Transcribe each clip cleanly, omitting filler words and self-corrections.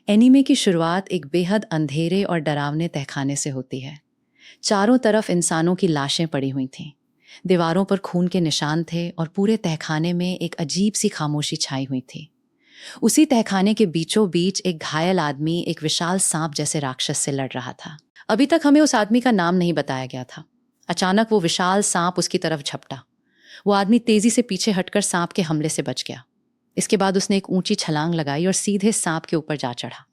Anime की शुरुआत एक बेहद अंधेरे और डरावने तहखाने से होती है। चारों तरफ इंसानों की लाशें पड़ी हुई थीं। दीवारों पर खून के निशान थे और पूरे तहखाने में एक अजीब सी खामोशी छाई हुई थी। उसी तहखाने के बीचों बीच एक घायल आदमी एक विशाल सांप जैसे राक्षस से लड़ रहा था। अभी तक हमें उस आदमी का नाम नहीं बताया गया था। अचानक वो विशाल सांप उसकी तरफ झपटा। वो आदमी तेजी से पीछे हटकर सांप के हमले से बच गया। इसके बाद उसने एक ऊंची छलांग लगाई और सीधे सांप के ऊपर जा चढ़ा।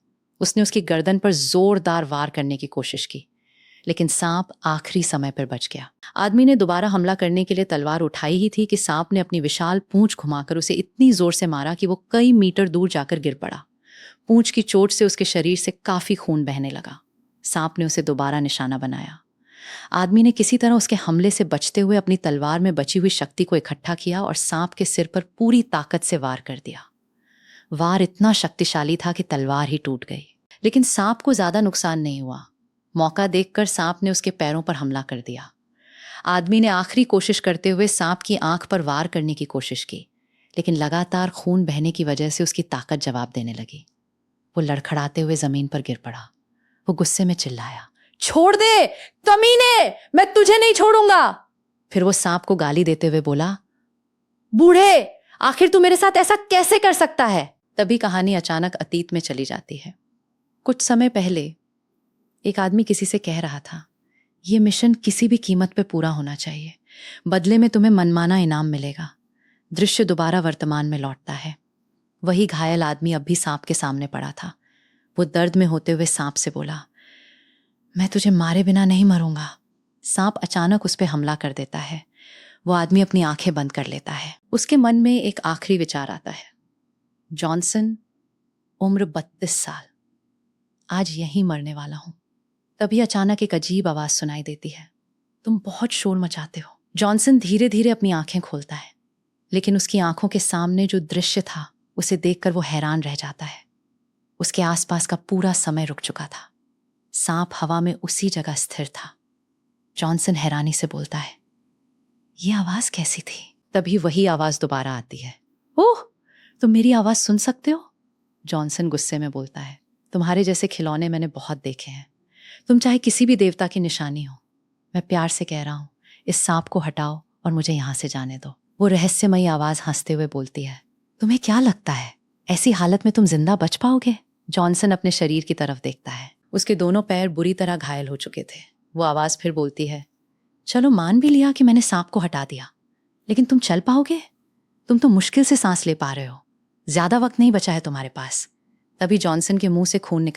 उसने उसकी गर्दन पर जोरदार वार करने की कोशिश की, लेकिन सांप आखिरी समय पर बच गया। आदमी ने दोबारा हमला करने के लिए तलवार उठाई ही थी कि सांप ने अपनी विशाल पूंछ घुमाकर उसे इतनी जोर से मारा कि वो कई मीटर दूर जाकर गिर पड़ा। पूंछ की चोट से उसके शरीर से काफी खून बहने लगा। सांप ने उसे दोबारा निशाना बनाया। आदमी ने किसी तरह उसके हमले से बचते हुए अपनी तलवार में बची हुई शक्ति को इकट्ठा किया और सांप के सिर पर पूरी ताकत से वार कर दिया। वार इतना शक्तिशाली था कि तलवार ही टूट गई, लेकिन सांप को ज्यादा नुकसान नहीं हुआ। मौका देखकर सांप ने उसके पैरों पर हमला कर दिया। आदमी ने आखिरी कोशिश करते हुए सांप की आंख पर वार करने की कोशिश की, लेकिन लगातार खून बहने की वजह से उसकी ताकत जवाब देने लगी। वो लड़खड़ाते हुए जमीन पर गिर पड़ा। वो गुस्से में चिल्लाया, छोड़ दे कमीने, मैं तुझे नहीं छोड़ूंगा। फिर वो सांप को गाली देते हुए बोला, बूढ़े, आखिर तू मेरे साथ ऐसा कैसे कर सकता है। तभी कहानी अचानक अतीत में चली जाती है। कुछ समय पहले एक आदमी किसी से कह रहा था, ये मिशन किसी भी कीमत पे पूरा होना चाहिए, बदले में तुम्हें मनमाना इनाम मिलेगा। दृश्य दोबारा वर्तमान में लौटता है। वही घायल आदमी अब भी सांप के सामने पड़ा था। वो दर्द में होते हुए सांप से बोला, मैं तुझे मारे बिना नहीं मरूंगा। सांप अचानक उस पर हमला कर देता है। वो आदमी अपनी आंखें बंद कर लेता है। उसके मन में एक आखिरी विचार आता है, जॉनसन, उम्र 32 साल, आज यहीं मरने वाला हूं। तभी अचानक एक अजीब आवाज सुनाई देती है, तुम बहुत शोर मचाते हो। जॉनसन धीरे धीरे अपनी आंखें खोलता है, लेकिन उसकी आंखों के सामने जो दृश्य था उसे देखकर वो हैरान रह जाता है। उसके आसपास का पूरा समय रुक चुका था। सांप हवा में उसी जगह स्थिर था। जॉनसन हैरानी से बोलता है, ये आवाज कैसी थी। तभी वही आवाज दोबारा आती है, ओह, तुम मेरी आवाज सुन सकते हो। जॉनसन गुस्से में बोलता है, तुम्हारे जैसे खिलौने मैंने बहुत देखे हैं। तुम चाहे किसी भी देवता की निशानी हो। मैं प्यार से कह रहा हूं, इस सांप को हटाओ और मुझे यहां से जाने दो। वो रहस्यमयी आवाज हंसते हुए बोलती है, तुम्हें क्या लगता है ऐसी हालत में तुम जिंदा बच पाओगे। जॉनसन अपने शरीर की तरफ देखता है। उसके दोनों पैर बुरी तरह घायल हो चुके थे। वो आवाज फिर बोलती है, चलो मान भी लिया कि मैंने सांप को हटा दिया, लेकिन तुम चल पाओगे। तुम तो मुश्किल से सांस ले पा रहे हो। ज्यादा वक्त नहीं बचा है तुम्हारे पास। तभी जॉनसन के मुंह से खून निकल